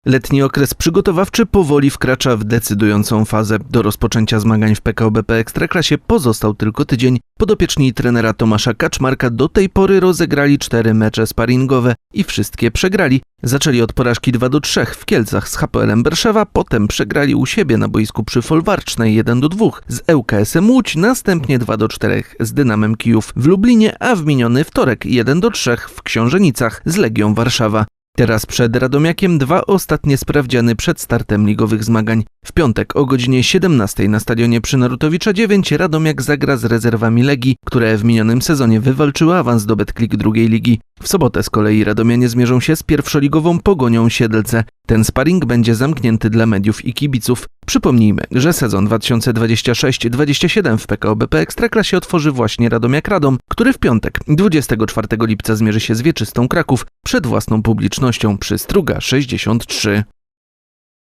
Letni okres przygotowawczy powoli wkracza w decydującą fazę. Do rozpoczęcia zmagań w PKO BP Ekstraklasie pozostał tylko tydzień. Podopieczni trenera Tomasza Kaczmarka do tej pory rozegrali 4 mecze sparingowe i wszystkie przegrali. Zaczęli od porażki 2-3 w Kielcach z HPL-em Berszewa, potem przegrali u siebie na boisku przy Folwarcznej 1-2 z ŁKS-em Łódź, następnie 2-4 z Dynamem Kijów w Lublinie, a w miniony wtorek 1-3 w Książenicach z Legią Warszawa. Teraz przed Radomiakiem 2 ostatnie sprawdziany przed startem ligowych zmagań. W piątek o godzinie 17 na stadionie przy Narutowicza 9 Radomiak zagra z rezerwami Legii, które w minionym sezonie wywalczyły awans do Betklik drugiej ligi. W sobotę z kolei radomianie zmierzą się z pierwszoligową Pogonią Siedlce. Ten sparring będzie zamknięty dla mediów i kibiców. Przypomnijmy, że sezon 2026-27 w PKO BP Ekstraklasie otworzy właśnie Radomiak Radom, który w piątek 24 lipca zmierzy się z Wieczystą Kraków przed własną publicznością przy Struga 63.